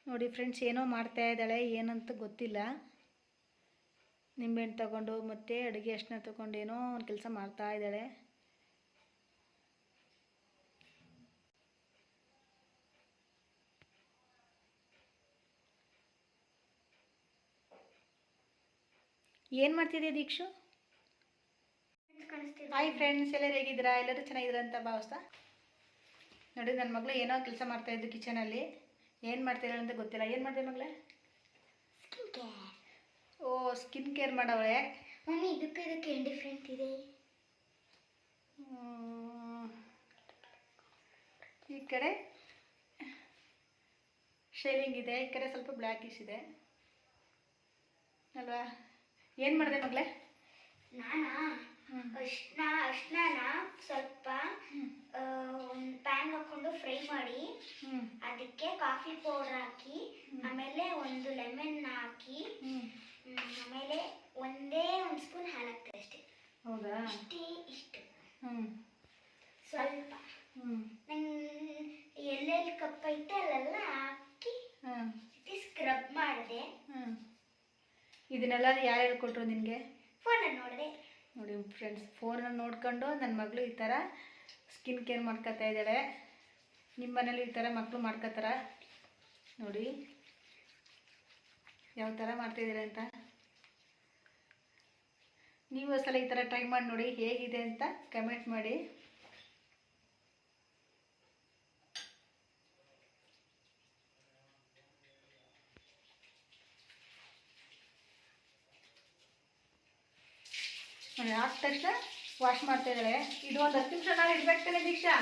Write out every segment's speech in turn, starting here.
ನೋಡಿ ಫ್ರೆಂಡ್ಸ್, ಏನೋ ಮಾಡ್ತಾ ಇದ್ದಾಳೆ, ಏನಂತ ಗೊತ್ತಿಲ್ಲ. ನಿಂಬೆಹಣ್ಣು ತಗೊಂಡು ಮತ್ತು ಅಡುಗೆ ಅಷ್ಟನ್ನ ತಗೊಂಡು ಏನೋ ಒಂದು ಕೆಲಸ ಮಾಡ್ತಾ ಇದ್ದಾಳೆ. ಏನು ಮಾಡ್ತಿದ್ದೆ ದೀಕ್ಷು? ಹಾಯ್ ಫ್ರೆಂಡ್ಸ್, ಎಲ್ಲರೂ ಹೇಗಿದ್ದೀರಾ? ಎಲ್ಲರೂ ಚೆನ್ನಾಗಿದ್ದೀರಾ ಅಂತ ಭಾವಿಸ್ತಾ. ನೋಡಿ, ನನ್ನ ಮಗಳು ಏನೋ ಕೆಲಸ ಮಾಡ್ತಾಯಿದ್ದು ಕಿಚನಲ್ಲಿ. ಏನು ಮಾಡ್ತಿದ್ದಾಳೆ ಅಂತ ಗೊತ್ತಿಲ್ಲ. ಏನು ಮಾಡ್ದೆ ಮಗಳೇ? Skin care. ಓ, ಸ್ಕಿನ್ ಕೇರ್ ಮಾಡವಳೆ. ಮಮ್ಮಿ, ಇದಕ್ಕೆ ಏನು ಡಿಫ್ರೆಂಟ್ ಇದೆ? ಈ ಕಡೆ ಶೇವಿಂಗ್ ಇದೆ, ಈ ಕಡೆ ಸ್ವಲ್ಪ ಬ್ಲ್ಯಾಕಿಶ್ ಇದೆ ಅಲ್ವಾ? ಏನು ಮಾಡಿದೆ ಮಗಳೇ? ಅರ್ಶಿನ ಸ್ವಲ್ಪ ಒಂದು ಪ್ಯಾನ್ ಹಾಕೊಂಡು ಫ್ರೈ ಮಾಡಿ, ಅದಕ್ಕೆ ಕಾಫಿ ಪೌಡರ್ ಹಾಕಿ, ಆಮೇಲೆ ಒಂದು ಲೆಮನ್ ಹಾಕಿ, ಆಮೇಲೆ ಒಂದೇ ಒಂದು ಸ್ಪೂನ್ ಹಾಲು ಹಾಕ್ತಾರೆ ಅಷ್ಟೇ. ಹೌದಾ? ಇಷ್ಟು ಸ್ವಲ್ಪ ನಂಗೆ ಎಲ್ಲೆಲ್ಲಿ ಕಪ್ ಐತೆ ಅಲ್ಲೆಲ್ಲ ಹಾಕಿ ಸ್ಕ್ರಬ್ ಮಾಡಿದೆ. ಇದನ್ನೆಲ್ಲ ಯಾರು ಹೇಳ್ಕೊಟ್ರು ನಿನಗೆ? ಫೋನಲ್ಲಿ ನೋಡಿದೆ. ನೋಡಿ ಫ್ರೆಂಡ್ಸ್, ಫೋನನ್ನು ನೋಡ್ಕೊಂಡು ನನ್ನ ಮಗಳು ಈ ಥರ ಸ್ಕಿನ್ ಕೇರ್ ಮಾಡ್ಕೊತಾ ಇದ್ದಾಳೆ. ನಿಮ್ಮ ಮನೇಲಿ ಈ ಥರ ಮಕ್ಕಳು ಮಾಡ್ಕೋತಾರ? ನೋಡಿ ಯಾವ ಥರ ಮಾಡ್ತಾಯಿದ್ದಾರೆ ಅಂತ. ನೀವು ಸಲ ಈ ಥರ ಟ್ರೈ ಮಾಡಿ ನೋಡಿ, ಹೇಗಿದೆ ಅಂತ ಕಮೆಂಟ್ ಮಾಡಿ. ನೋಡಿ, ಹಾಕಿದ ತಕ್ಷಣ ವಾಶ್ ಮಾಡ್ತಾ ಇದ್ದಾಳೆ. ಇದು ಒಂದು 10 ನಿಮಿಷ ನಾನು ಇಡ್ಬೇಕಾನೆ ದೀಕ್ಷಾ?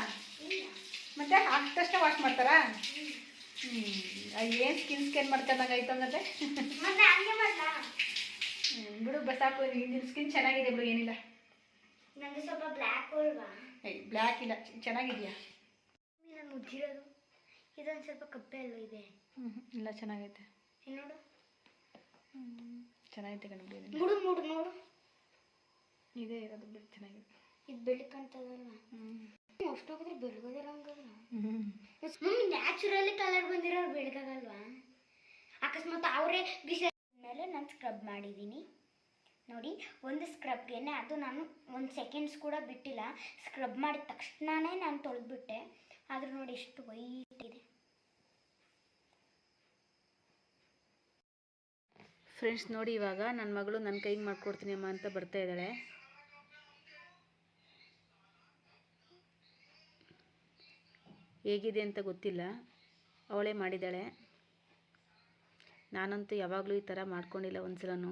ಮತ್ತೆ ಹಾಕಿದ ತಕ್ಷಣ ವಾಶ್ ಮಾಡ್ತಾರಾ? ಏನು ಸ್ಕಿನ್ ಕೇರ್ ಮಾಡ್ಕೊಂಡಂಗೆ ಆಯ್ತು ಹಂಗಂದ್ರೆ. ಬಿಡು ಸಾಕು, ನಿನ್ನ ಸ್ಕಿನ್ ಚೆನ್ನಾಗಿದೆ ಬಿಡು, ಏನಿಲ್ಲ. ನನಗೆ ಸ್ವಲ್ಪ ಬ್ಲ್ಯಾಕ್ ಅಲ್ವಾ? ಬ್ಲ್ಯಾಕ್ ಇಲ್ಲ, ಚೆನ್ನಾಗಿದೆಯಾ? ನಾನು ಮುಜ್ಜಿರೋದು ಇದೊಂದು ಸ್ವಲ್ಪ ಕಪ್ಪೆ ಅಲ್ವಾ ಇದೆ? ಇಲ್ಲ, ಚೆನ್ನಾಗೈತೆ. ನೋಡು, ಚೆನ್ನಾಗೈತೆ ಕಣ. ನೋಡು ನೋಡು ನೋಡು, ಇದೇ ಇರೋದು ಬಿಡು, ಚೆನ್ನಾಗಿದೆ. ಇದು ಬೆಳಕಂತದಲ್ಲ, ಅಷ್ಟೋಗಿದ್ರೆ ಬೆಳಗೋದಿರಂಗಲ್ಲ. Naturally colour ಬಂದಿರೋರು ಬೆಳಗಾಗಲ್ವಾ? ಅಕಸ್ಮಾತ್ ಅವರೇ ಬಿಸಿ ಮೇಲೆ ನಾನು ಸ್ಕ್ರಬ್ ಮಾಡಿದ್ದೀನಿ ನೋಡಿ. ಒಂದು ಸ್ಕ್ರಬ್ಗೆನೆ ಅದು ನಾನು 1 ಸೆಕೆಂಡ್ಸ್ ಕೂಡ ಬಿಟ್ಟಿಲ್ಲ. ಸ್ಕ್ರಬ್ ಮಾಡಿದ ತಕ್ಷಣವೇ ನಾನು ತೊಳೆದ್ಬಿಟ್ಟೆ. ಆದರೂ ನೋಡಿ ಎಷ್ಟು ವೈಟ್ ಇದೆ. ಫ್ರೆಂಡ್ಸ್ ನೋಡಿ, ಇವಾಗ ನನ್ನ ಮಗಳು ನನ್ನ ಕೈಗೆ ಮಾಡ್ಕೊಡ್ತೀನಿ ಅಮ್ಮ ಅಂತ ಬರ್ತಾ ಇದ್ದಾಳೆ. ಹೇಗಿದೆ ಅಂತ ಗೊತ್ತಿಲ್ಲ, ಅವಳೇ ಮಾಡಿದ್ದಾಳೆ. ನಾನಂತೂ ಯಾವಾಗಲೂ ಈ ಥರ ಮಾಡ್ಕೊಂಡಿಲ್ಲ, ಒಂದ್ಸಲನೂ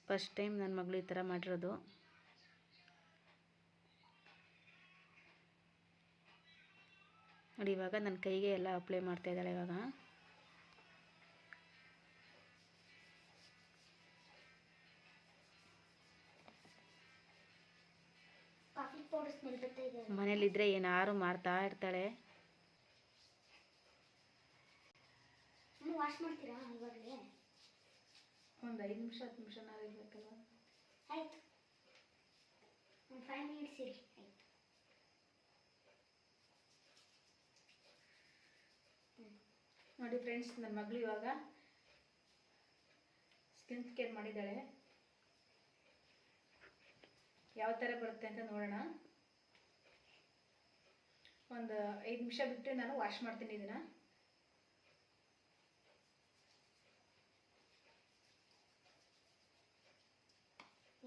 ಫಸ್ಟ್ ಟೈಮ್ ನನ್ನ ಮಗಳು ಈ ಥರ ಮಾಡಿರೋದು. ನೋಡಿ, ಇವಾಗ ನನ್ನ ಕೈಗೆ ಎಲ್ಲ ಅಪ್ಲೈ ಮಾಡ್ತಾ ಇದ್ದಾಳೆ. ಇವಾಗ ಮನೇಲಿದ್ದರೆ ಏನಾರು ಮಾಡ್ತಾ ಇರ್ತಾಳೆ. ವಾಶ್ ಮಾಡ್ತೀರಾ ಇವಾಗಲೇ? ಒಂದು 5 ನಿಮಿಷ 10 ನಿಮಿಷ ನಾವು ಇರಬೇಕಲ್ಲ. ಆಯ್ತು, ಒಂದು 5 ಮಿನಿಟ್ಸ್ ಇರಿ. ಆಯ್ತು. ನೋಡಿ ಫ್ರೆಂಡ್ಸ್, ನನ್ನ ಮಗಳು ಇವಾಗ ಸ್ಕಿನ್ ಕೇರ್ ಮಾಡಿದ್ದಾಳೆ. ಯಾವ ಥರ ಬರುತ್ತೆ ಅಂತ ನೋಡೋಣ. ಒಂದು 5 ನಿಮಿಷ ಬಿಟ್ಟು ನಾನು ವಾಶ್ ಮಾಡ್ತೀನಿ ಇದನ್ನು.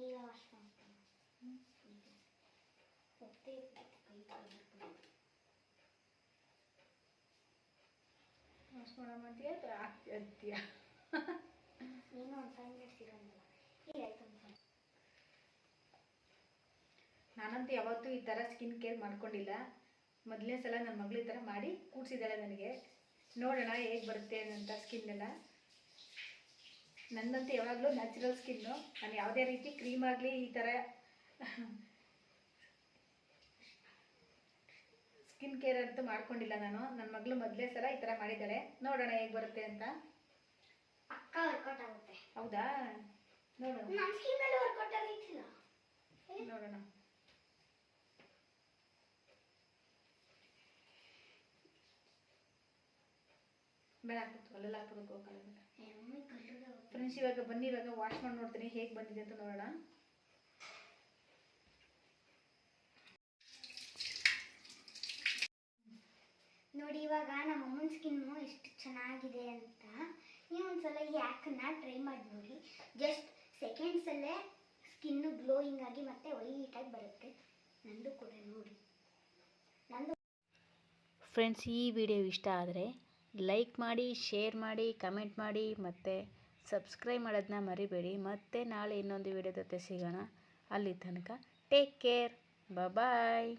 ಈಗ ವಾಶ್ ಮಾಡ್ತೀನಿ. ವಾಶ್ ಮಾಡೋ ಆಗ್ತೀಯಾ? ನೀನು ಒಂದು 5 ಮಿನಿಟ್ಸ್ ಇರೋಂಗಿಲ್ಲ. ಈಗ ಆಯ್ತು. ನಾನಂತೂ ಯಾವತ್ತೂ ಈ ಥರ ಸ್ಕಿನ್ ಕೇರ್ ಮಾಡ್ಕೊಂಡಿಲ್ಲ. ಮೊದಲನೇ ಸಲ ನನ್ನ ಮಗಳು ಈ ಥರ ಮಾಡಿ ಕೂಡಿಸಿದ್ದಾಳೆ ನನಗೆ. ನೋಡೋಣ ಹೇಗೆ ಬರುತ್ತೆ ಅಂತ ಸ್ಕಿನ್ ಎಲ್ಲ. ನನ್ನಂತೂ ಯಾವಾಗಲೂ ನ್ಯಾಚುರಲ್ ಸ್ಕಿನ್ನು. ನಾನು ಯಾವುದೇ ರೀತಿ ಕ್ರೀಮ್ ಆಗಲಿ ಈ ಥರ ಸ್ಕಿನ್ ಕೇರ್ ಅಂತೂ ಮಾಡ್ಕೊಂಡಿಲ್ಲ ನಾನು. ನನ್ನ ಮಗಳು ಮೊದಲನೇ ಸಲ ಈ ಥರ ಮಾಡಿದ್ದಾಳೆ. ನೋಡೋಣ ಹೇಗೆ ಬರುತ್ತೆ ಅಂತ. ಅಕ್ಕ ವರ್ಕೌಟ್ ಆಗುತ್ತೆ. ಹೌದಾ? ನೋಡೋಣ. ನನ್ನ ಸ್ಕಿನ್ ಮೇಲೆ ವರ್ಕೌಟ್ ಆಗಿತ್ತಿಲ್ಲ. ನೋಡೋಣ. ಬೇಡ ಹಾಕ್ಬಿಟ್ಟು ಅಲ್ಲೆಲ್ಲ ಹಾಕ್ಬಿಡೋಕೆ ಹೋಗಲ್ಲ. ಮಮ್ಮಿ ಕಲ್ಲುಗೆ ಫ್ರೆಂಡ್ಸ್ ಇವಾಗ ಬನ್ನಿ, ಇವಾಗ ವಾಶ್ ಮಾಡಿ ನೋಡ್ತೀನಿ ಹೇಗೆ ಬಂದಿದೆ ಅಂತ ನೋಡೋಣ. ನೋಡಿ ಇವಾಗ ನಮ್ಮ ಅಮ್ಮನ ಸ್ಕಿನ್ನು ಎಷ್ಟು ಚೆನ್ನಾಗಿದೆ ಅಂತ ನೀವು ಒಂದ್ಸಲ ಈ ಹ್ಯಾಕನ್ನ ಟ್ರೈ ಮಾಡಿ ನೋಡಿ. ಜಸ್ಟ್ ಸೆಕೆಂಡ್ಸಲ್ಲೇ ಸ್ಕಿನ್ನು ಗ್ಲೋಯಿಂಗ್ ಆಗಿ ಮತ್ತೆ ವೈಟಾಗಿ ಬರುತ್ತೆ. ನಂದು ಕೂಡ ನೋಡಿ. ನಂದು ಫ್ರೆಂಡ್ಸ್ ಈ ವಿಡಿಯೋ ಇಷ್ಟ ಆದರೆ ಲೈಕ್ ಮಾಡಿ, ಶೇರ್ ಮಾಡಿ, ಕಮೆಂಟ್ ಮಾಡಿ ಮತ್ತು ಸಬ್ಸ್ಕ್ರೈಬ್ ಮಾಡೋದನ್ನ ಮರಿಬೇಡಿ. ಮತ್ತೆ ನಾಳೆ ಇನ್ನೊಂದು ವಿಡಿಯೋ ಜೊತೆ ಸಿಗೋಣ. ಅಲ್ಲಿ ತನಕ ಟೇಕ್ ಕೇರ್, ಬಾಯ್.